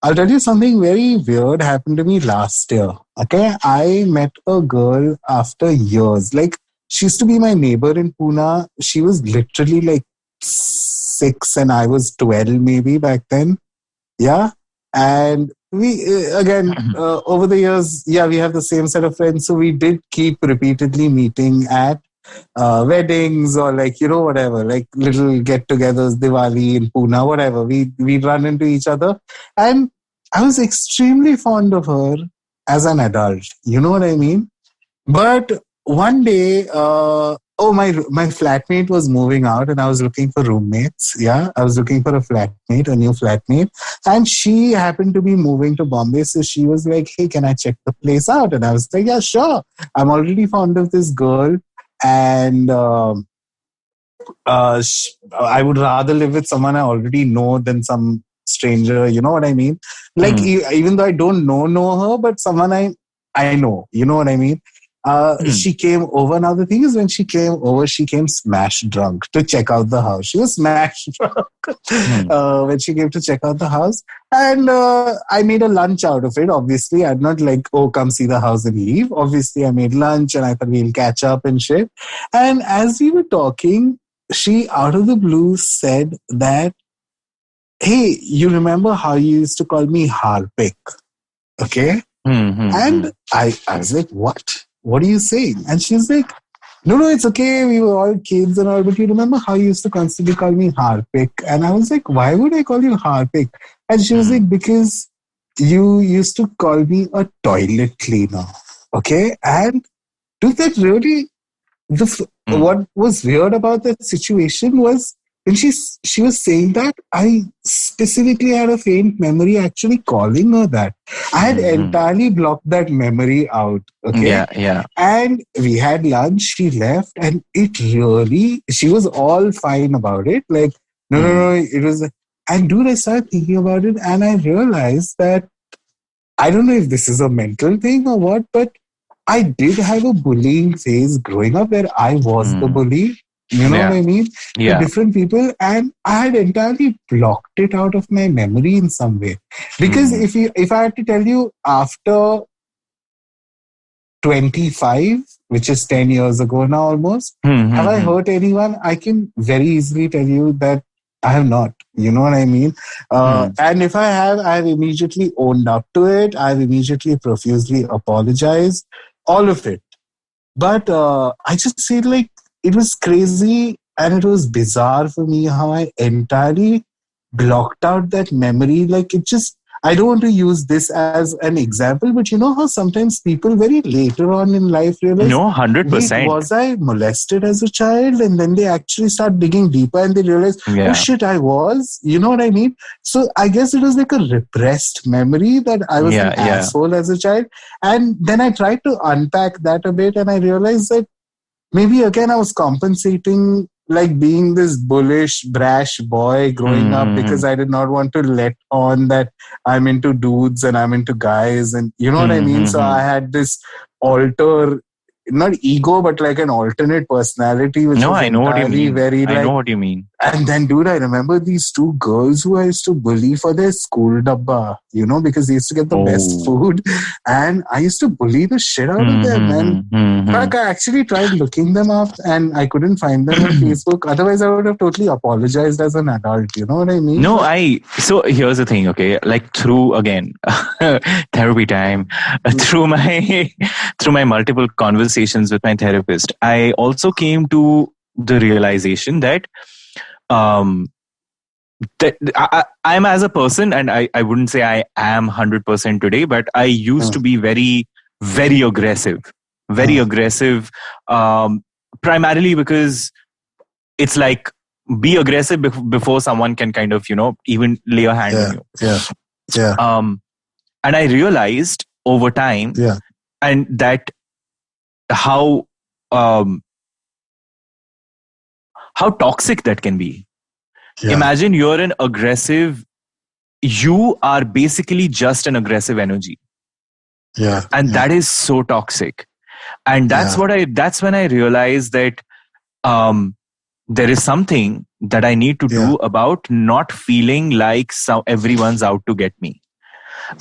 I'll tell you something very weird happened to me last year. Okay, I met a girl after years. Like, she used to be my neighbor in Pune. She was literally like 6 and I was 12 maybe back then. Yeah. And we, again, over the years, we have the same set of friends. So we did keep repeatedly meeting at weddings or like, whatever, like little get-togethers, Diwali in Pune, whatever. We run into each other. And I was extremely fond of her as an adult. You know what I mean? But one day, my flatmate was moving out and I was looking for roommates. Yeah, I was looking for a new flatmate. And she happened to be moving to Bombay. So she was like, hey, can I check the place out? And I was like, yeah, sure. I'm already fond of this girl. And I would rather live with someone I already know than some stranger. You know what I mean? Like, even though I don't know her, but someone I know. You know what I mean? She came over. Now, the thing is, when she came over, she came smash drunk to check out the house. She was smash drunk when she came to check out the house. And I made a lunch out of it, obviously. I'm not like, oh, come see the house and leave. Obviously, I made lunch and I thought we'll catch up and shit. And as we were talking, she, out of the blue, said that, hey, you remember how you used to call me Harpik? Okay? And I was like, what? What are you saying? And she's like, no, it's okay. We were all kids and all, but you remember how you used to constantly call me Harpik? And I was like, why would I call you Harpik? And she was like, because you used to call me a toilet cleaner. Okay? And dude, that really, what was weird about that situation was, when she was saying that, I specifically had a faint memory actually calling her that. I had entirely blocked that memory out. Okay. Yeah. And we had lunch, she left, and she was all fine about it. Like, no, it was, and dude, I started thinking about it and I realized that, I don't know if this is a mental thing or what, but I did have a bullying phase growing up where I was the bully. You know what I mean? Yeah. To different people. And I had entirely blocked it out of my memory in some way. Because if I had to tell you, after 25, which is 10 years ago now almost, have I hurt anyone? I can very easily tell you that I have not. You know what I mean? And if I have, I've immediately owned up to it. I've immediately profusely apologized. All of it. But I just feel like it was crazy and it was bizarre for me how I entirely blocked out that memory. Like it just, I don't want to use this as an example, but you know how sometimes people very later on in life realize, No, wait, 100%. was I molested as a child? And then they actually start digging deeper and they realize, oh shit, I was. You know what I mean? So I guess it was like a repressed memory that I was an asshole as a child. And then I tried to unpack that a bit and I realized that maybe again I was compensating like being this bullish, brash boy growing up because I did not want to let on that I'm into dudes and I'm into guys and you know what I mean? So I had this not ego, but like an alternate personality, which was I know what you mean. very I know what you mean. And then, dude, I remember these two girls who I used to bully for their school dabba, you know, because they used to get the best food. And I used to bully the shit out of them. And like, I actually tried looking them up and I couldn't find them on Facebook. Otherwise, I would have totally apologized as an adult. You know what I mean? No, so here's the thing, okay? Like through, again, therapy time, through my multiple conversations with my therapist, I also came to the realization that I'm as a person, and I wouldn't say I am 100% today, but I used to be very, very aggressive. Very aggressive, primarily because it's like, be aggressive before someone can kind of, you know, even lay a hand on you. And I realized over time, and that how toxic that can be. Imagine you're an aggressive, you are basically just an aggressive energy. And that is so toxic. And that's when I realized that there is something that I need to do about not feeling like everyone's out to get me.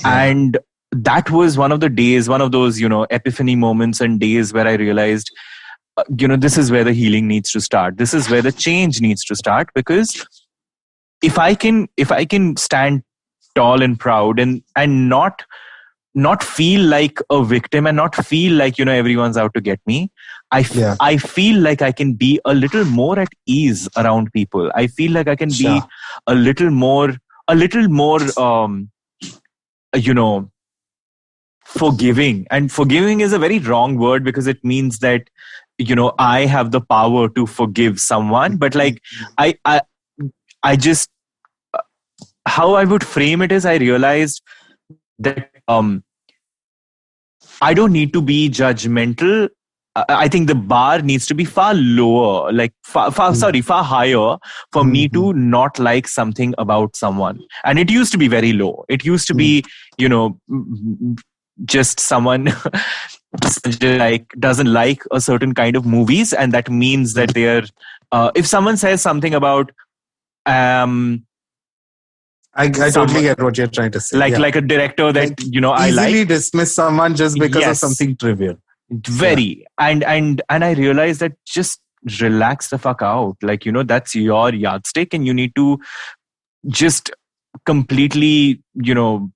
And that was one of those, you know, epiphany moments and days where I realized, you know, this is where the healing needs to start. This is where the change needs to start, because if I can stand tall and proud and not feel like a victim and not feel like, you know, everyone's out to get me, I feel like I can be a little more at ease around people. I feel like I can be a little more you know, forgiving. And forgiving is a very wrong word because it means that, you know, I have the power to forgive someone. But like, I just, how I would frame it is, I realized that I don't need to be judgmental. I think the bar needs to be far lower, like far higher for me to not like something about someone. And it used to be very low. It used to be, you know, just someone doesn't like a certain kind of movies, and that means that they're if someone says something about I totally get what you're trying to say. Like a director that, like, you know, I easily dismiss someone just because of something trivial. Very. And I realized that just relax the fuck out. Like, you know, that's your yardstick and you need to just completely, you know,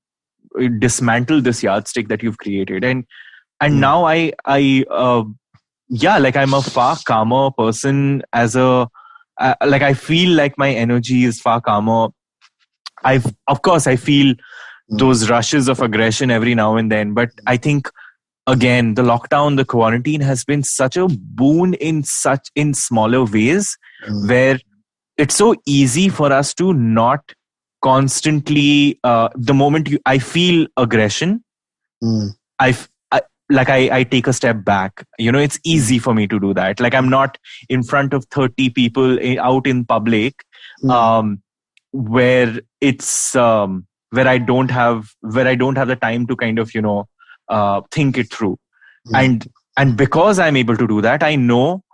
dismantle this yardstick that you've created. And now like I'm a far calmer person like I feel like my energy is far calmer. Of course I feel those rushes of aggression every now and then, but I think again, the lockdown, the quarantine has been such a boon in smaller ways where it's so easy for us to not constantly, the moment I feel aggression, I take a step back. You know, it's easy for me to do that. Like I'm not in front of 30 people out in public, where it's where I don't have the time to kind of, you know, think it through. And because I'm able to do that, I know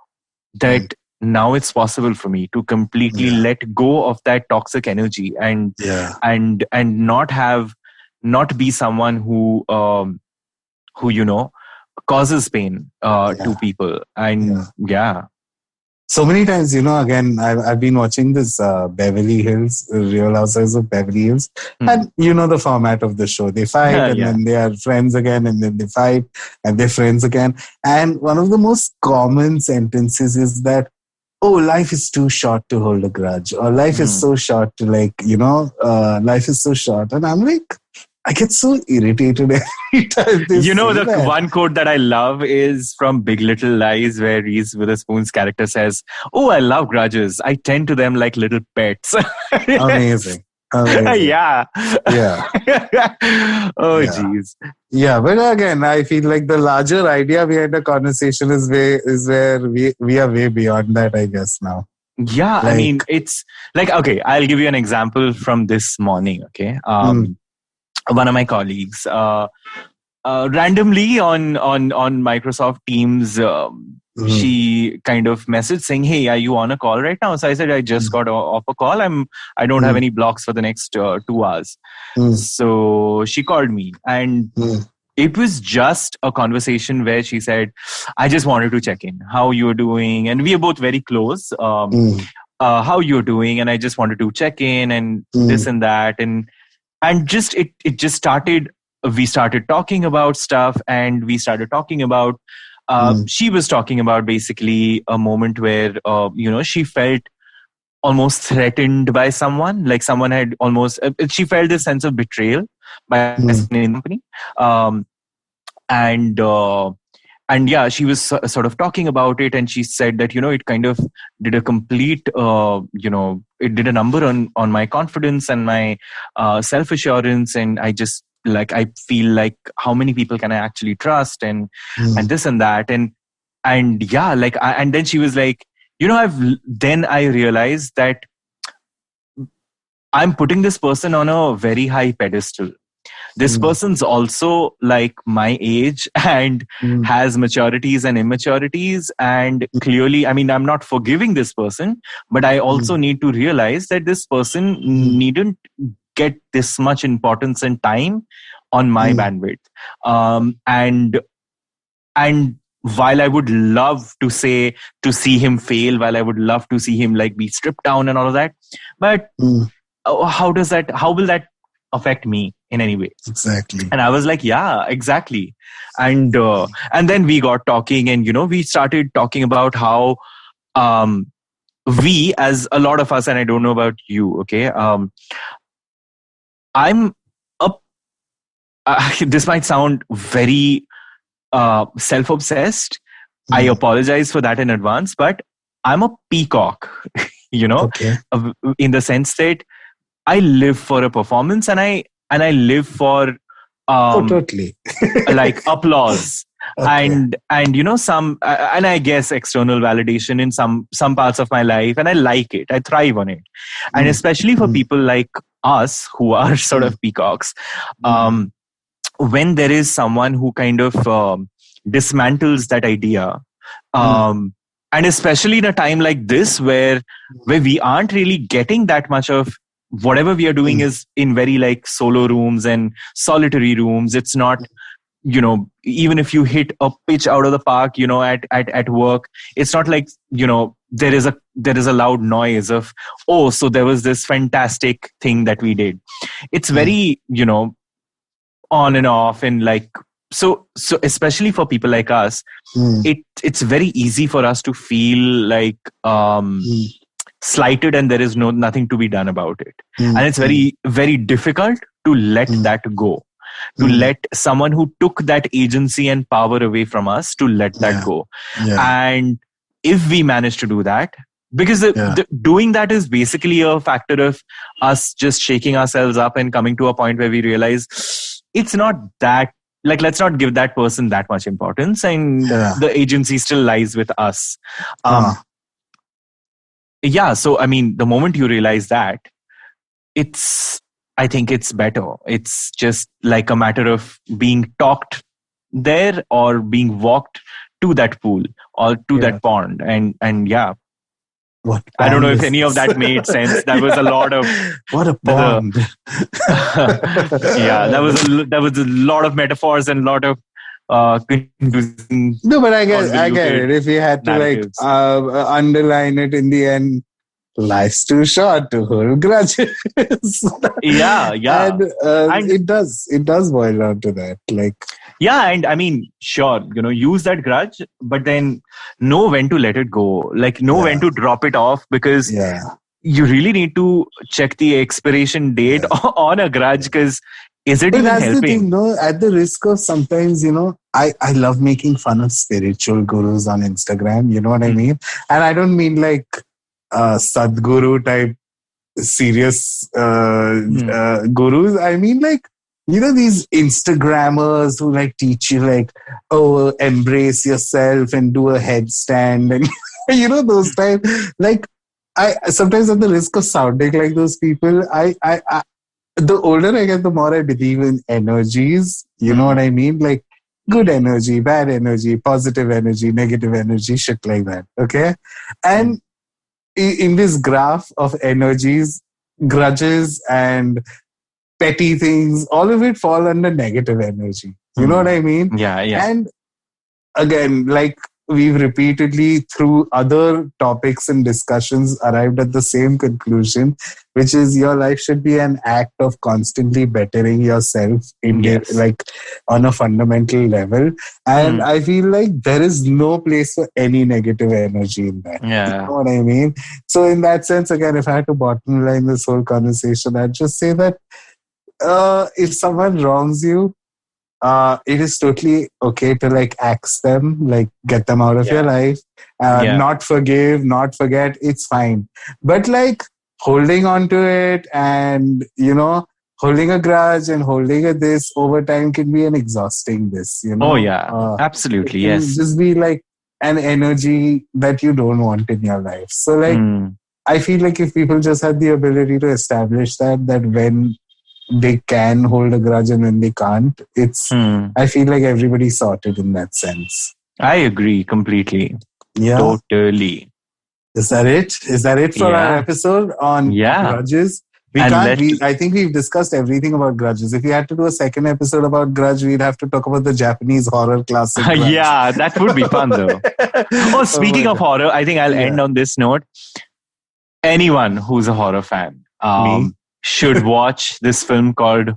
that now it's possible for me to completely let go of that toxic energy and not be someone who you know, causes pain to people. And so many times, again, I've been watching this Beverly Hills, Real Housewives of Beverly Hills. And the format of the show. They fight and then they are friends again, and then they fight and they're friends again. And one of the most common sentences is that, oh, life is too short to hold a grudge, or life is so short to life is so short. And I'm like, I get so irritated every time they say that. One quote that I love is from Big Little Lies, where Reese Witherspoon's character says, "Oh, I love grudges. I tend to them like little pets." Amazing. Yeah. Oh, jeez. Yeah, but again, I feel like the larger idea behind the conversation is where we are way beyond that, I guess, now. Yeah, I mean, it's like, okay, I'll give you an example from this morning, okay? One of my colleagues, randomly on Microsoft Teams, she kind of messaged saying, "Hey, are you on a call right now?" So I said, "I just got off a call. I don't have any blocks for the next 2 hours." So she called me, and it was just a conversation where she said, "I just wanted to check in, how you're doing, and we are both very close. How you're doing, and I just wanted to check in, and this and that, and just it just started. We started talking about stuff, and we started talking about. She was talking about basically a moment where she felt almost threatened by someone, like someone had almost. She felt this sense of betrayal by the company, and yeah, she was sort of talking about it, and she said that it kind of did a complete it did a number on my confidence and my self-assurance, and I just I feel like how many people can I actually trust, and this and that, and yeah, and then she was like, then I realized that I'm putting this person on a very high pedestal. This person's also like my age and has maturities and immaturities. And clearly, I mean, I'm not forgiving this person, but I also need to realize that this person needn't get this much importance and time on my bandwidth. And while I would love to see him fail, while I would love to see him be stripped down and all of that, but how will that affect me in any way? Exactly. And I was like, yeah, exactly. And then we got talking, and we started talking about how we, as a lot of us, and I don't know about you, okay, I'm this might sound very self-obsessed. I apologize for that in advance, but I'm a peacock, Okay. in the sense that I live for a performance, and I live for totally applause. Okay. And some and I guess external validation in some parts of my life, and I like it. I thrive on it. And especially for people like us who are sort of peacocks, when there is someone who kind of dismantles that idea, and especially in a time like this where we aren't really getting that much of whatever we are doing is in very solo rooms and solitary rooms. It's not, even if you hit a pitch out of the park, at work, it's not like, there is a loud noise of, oh, so there was this fantastic thing that we did. It's very, on and off, and so especially for people like us, it's very easy for us to feel slighted, and there is nothing to be done about it. And it's very, very difficult to let that go, to let someone who took that agency and power away from us, to let that go. And if we manage to do that, because doing that is basically a factor of us just shaking ourselves up and coming to a point where we realize it's not that, let's not give that person that much importance, and the agency still lies with us. Yeah, so I mean, the moment you realize that, I think it's better. It's just like a matter of being talked there, or being walked to that pool or to that pond. And yeah. What I don't know if any of that made sense. That was a lot of what a pond. Yeah, that was a lot of metaphors and a lot of confusing. No, but I get convoluted it. If you had to narratives. underline it in the end, life's too short to hold grudges. Yeah. And And it does boil down to that. Like, yeah, and I mean, sure, use that grudge, but then know when to let it go. Like, know when to drop it off, because you really need to check the expiration date on a grudge, because is it but even that's helping? the thing, no? At the risk of sometimes, I love making fun of spiritual gurus on Instagram. You know what I mean? And I don't mean like Sadhguru type serious gurus. I mean like, these Instagrammers who like teach you like, oh, embrace yourself and do a headstand and those type. Like, I sometimes, at the risk of sounding like those people, I the older I get, the more I believe in energies. You know what I mean? Like good energy, bad energy, positive energy, negative energy, shit like that. Okay, and in this graph of energies, grudges and petty things, all of it fall under negative energy. You know what I mean? Yeah. And again, like we've repeatedly through other topics and discussions arrived at the same conclusion, which is your life should be an act of constantly bettering yourself like on a fundamental level. And I feel like there is no place for any negative energy in that. Yeah. You know what I mean? So in that sense, again, if I had to bottom line this whole conversation, I'd just say that if someone wrongs you, it is totally okay to like axe them, like get them out of your life, not forgive, not forget, it's fine. But like holding on to it and, holding a grudge and holding a this over time can be an exhausting this, Oh yeah, absolutely, yes. Just be like an energy that you don't want in your life. So like, I feel like if people just had the ability to establish that when they can hold a grudge and when they can't, I feel like everybody's sorted in that sense. I agree completely. Yeah. Totally. Is that it? Is that it for our episode on grudges? I think we've discussed everything about grudges. If we had to do a second episode about grudge, we'd have to talk about the Japanese horror classic Grudge. Yeah, that would be fun though. Speaking of horror, I think I'll end on this note. Anyone who's a horror fan, should watch this film called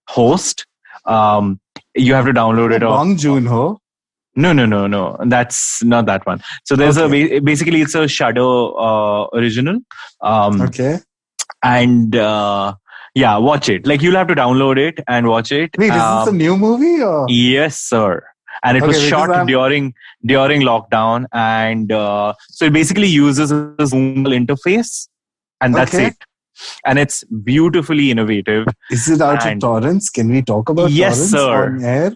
Host. You have to download it. Bong Joon-ho. No. That's not that one. So there's basically it's a Shadow original. And watch it. Like you'll have to download it and watch it. Wait, is this a new movie or? Yes, sir. And it was shot during lockdown, and so it basically uses a Zoom interface, and that's it. And it's beautifully innovative. Is it out of torrents? Can we talk about torrents on air?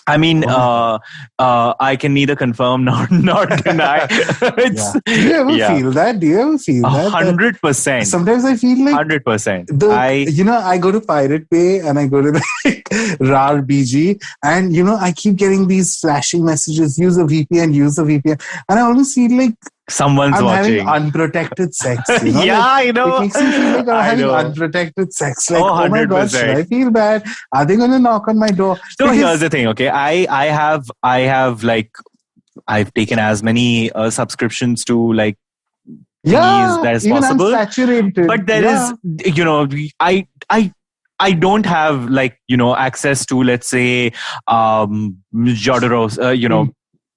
I mean, I can neither confirm nor deny. Do you ever feel that? 100%. Sometimes I feel like 100%. I go to Pirate Bay and I go to RAR BG, and I keep getting these flashing messages: use a VPN, and I always feel like someone's watching. Having unprotected sex. I know. It makes me feel like I'm having unprotected sex. Like, oh my 100%. God, should I feel bad? Are they going to knock on my door? So here's the thing, okay? I have like, I've taken as many subscriptions to like that is possible. I'm saturated. But there is, I don't have like, access to, let's say, Jodorowsky,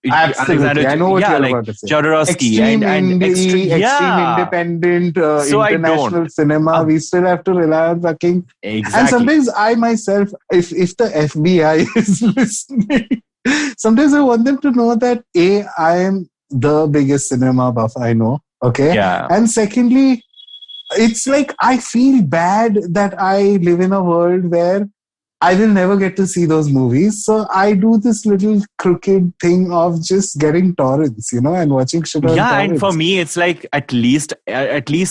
absolutely, I know what you're about to say. Jodorowsky extreme independent so international cinema. We still have to rely on fucking. Exactly. And sometimes I myself, if the FBI is listening, sometimes I want them to know that I am the biggest cinema buff I know. Okay. Yeah. And secondly, it's like I feel bad that I live in a world where I will never get to see those movies. So I do this little crooked thing of just getting torrents, and watching shit on torrents. And for me, it's like at least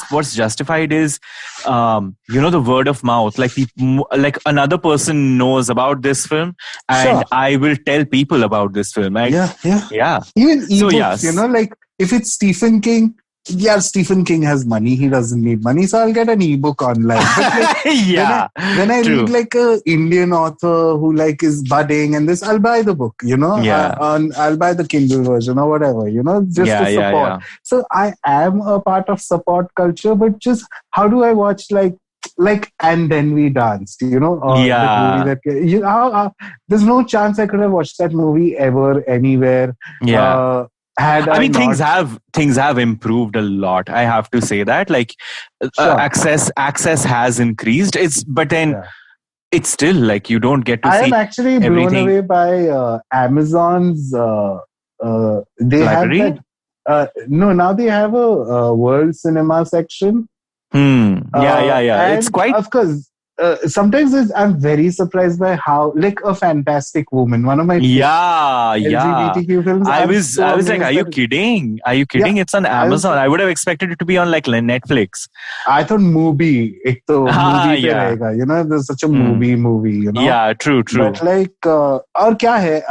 what's justified is, the word of mouth. Like another person knows about this film, and I will tell people about this film. Like, yeah. Even ebooks, like if it's Stephen King, yeah, Stephen King has money. He doesn't need money, so I'll get an ebook online. But like, Yeah, when I true. read like a Indian author who like is budding and this, I'll buy the book. Yeah. I'll buy the Kindle version or whatever. Just Yeah, to yeah, support. yeah. So I am a part of support culture, but just how do I watch like And Then We Danced? Or Yeah. that movie that there's no chance I could have watched that movie ever anywhere. Yeah. Had I mean, not, things have improved a lot. I have to say that, like, Sure. access has increased. But then Yeah. it's still like you don't get to I see am actually blown everything. away by Amazon's. They Library? have that. No, now they have a world cinema section. Yeah. It's And quite. of course, sometimes I'm very surprised by how, like, A Fantastic Woman, one of my Yeah. LGBTQ films. I I'm was so like, are amazed you that- kidding? Are you kidding? Yeah, It's on I was- Amazon. I would have expected it to be on like Netflix. I thought movie. Ek to movie pe Yeah. rahega. There's such a movie. Yeah, true. But like, aur kya hai?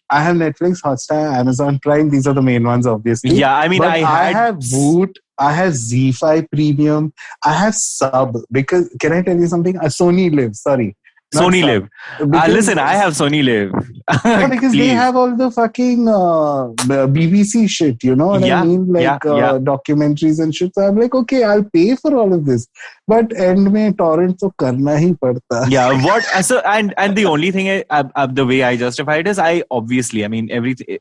I have Netflix, Hotstar, Amazon Prime. These are the main ones, obviously. Yeah, I mean, but I have Voot. I have Z5 Premium. I have Sub because can I tell you something? Sony Live. Sorry, not Sony Sub. Live. Because- Listen, I have Sony Live. Yeah, because they Please. have all the fucking BBC shit, you know what I mean? Like documentaries and shit. So I'm like, okay, I'll pay for all of this. But end mein torrent to karna hi padta. Yeah, what? So and the only thing, the way I justify it is,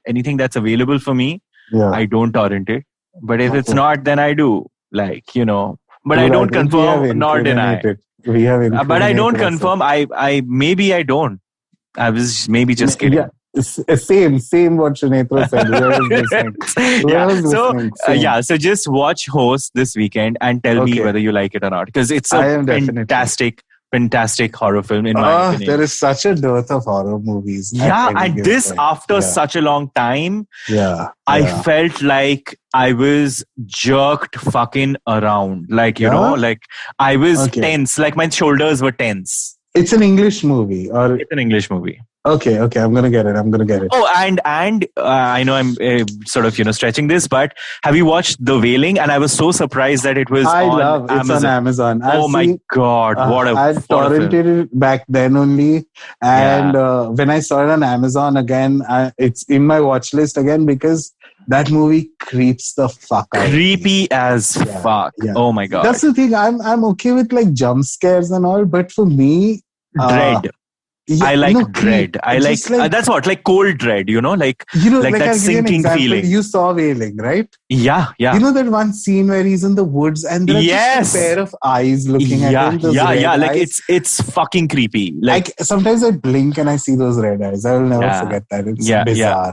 anything that's available for me, I don't torrent it. But if it's not, then I do. Like, but I don't confirm nor deny. We have But I don't confirm. I maybe I don't. I was maybe just kidding. Yeah. Same what Sunetro said. So just watch Host this weekend and tell me whether you like it or not, because it's a fantastic horror film in my opinion. There is such a dearth of horror movies. And this after such a long time, I felt like I was jerked fucking around. Like, like I was tense, like my shoulders were tense. It's an English movie, or it's an English movie. Okay, I'm gonna get it. Oh, and I know I'm sort of stretching this, but have you watched The Wailing? And I was so surprised that it was on Amazon. It's on Amazon. My God, what a I torrented it back then only, and when I saw it on Amazon again, it's in my watch list again because that movie creeps the fuck out. Creepy as fuck. Yeah. Oh my God. That's the thing. I'm okay with like jump scares and all, but for me, dread. I like dread. I like that's what, like cold dread, like that sinking feeling. You saw Wailing, right? Yeah. You know that one scene where he's in the woods and there's just a pair of eyes looking at him. Yeah. Like eyes. it's fucking creepy. Like sometimes I blink and I see those red eyes. I will never forget that. It's bizarre. Yeah.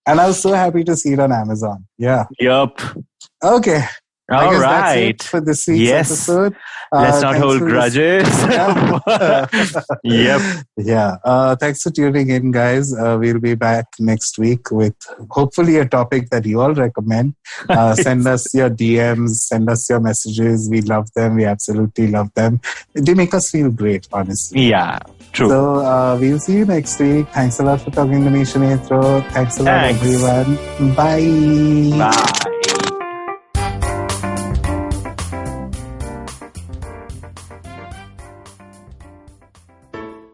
And I was so happy to see it on Amazon. Yeah. Yup. Okay. All right. That's it for this week's episode. Let's not hold grudges. Yep. Yeah. Thanks for tuning in, guys. We'll be back next week with hopefully a topic that you all recommend. Send us your DMs, send us your messages. We love them. We absolutely love them. They make us feel great, honestly. Yeah, true. So we'll see you next week. Thanks a lot for talking to me, Sunetro. Thanks a lot, everyone. Bye. Bye.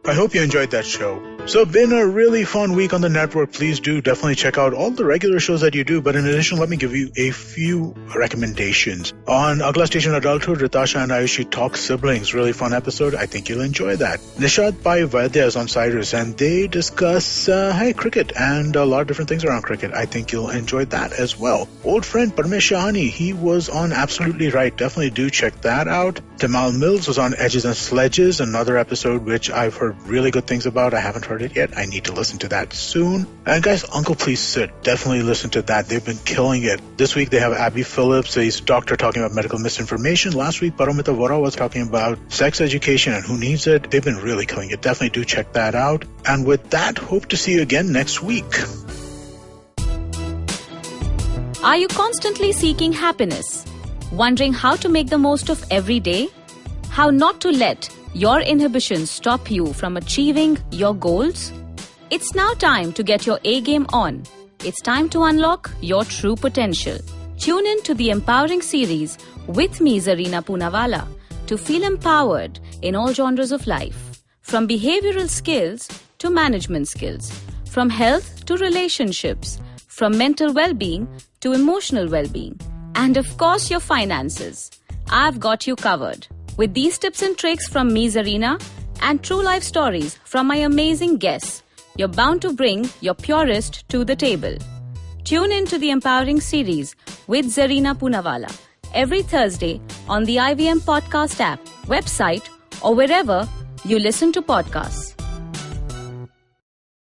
I hope you enjoyed that show. So it's been a really fun week on the network. Please do definitely check out all the regular shows that you do. But in addition, let me give you a few recommendations. On Agla Station Adulthood, Ritasha and Ayushi talk siblings. Really fun episode. I think you'll enjoy that. Nishad Pai Vaidya is on Cyrus and they discuss cricket and a lot of different things around cricket. I think you'll enjoy that as well. Old friend Parmesh Shahani, he was on Absolutely Right. Definitely do check that out. Tamal Mills was on Edges and Sledges, another episode which I've heard really good things about. I haven't heard it yet. I need to listen to that soon. And guys, Uncle Please Sit, definitely listen to that. They've been killing it. This week they have Abby Phillips, he's a doctor talking about medical misinformation. Last week Paramita Vora was talking about sex education and who needs it. They've been really killing it. Definitely do check that out. And with that, hope to see you again next week. Are you constantly seeking happiness? Wondering how to make the most of every day? How not to let your inhibitions stop you from achieving your goals? It's now time to get your A game on. It's time to unlock your true potential. Tune in to the Empowering series with me, Zarina Poonawalla, to feel empowered in all genres of life, from behavioral skills to management skills, from health to relationships, from mental well-being to emotional well-being, and of course your finances. I've got you covered. With these tips and tricks from me, Zarina, and true life stories from my amazing guests, you're bound to bring your purest to the table. Tune in to the Empowering series with Zarina Poonawalla every Thursday on the IVM Podcast app, website, or wherever you listen to podcasts.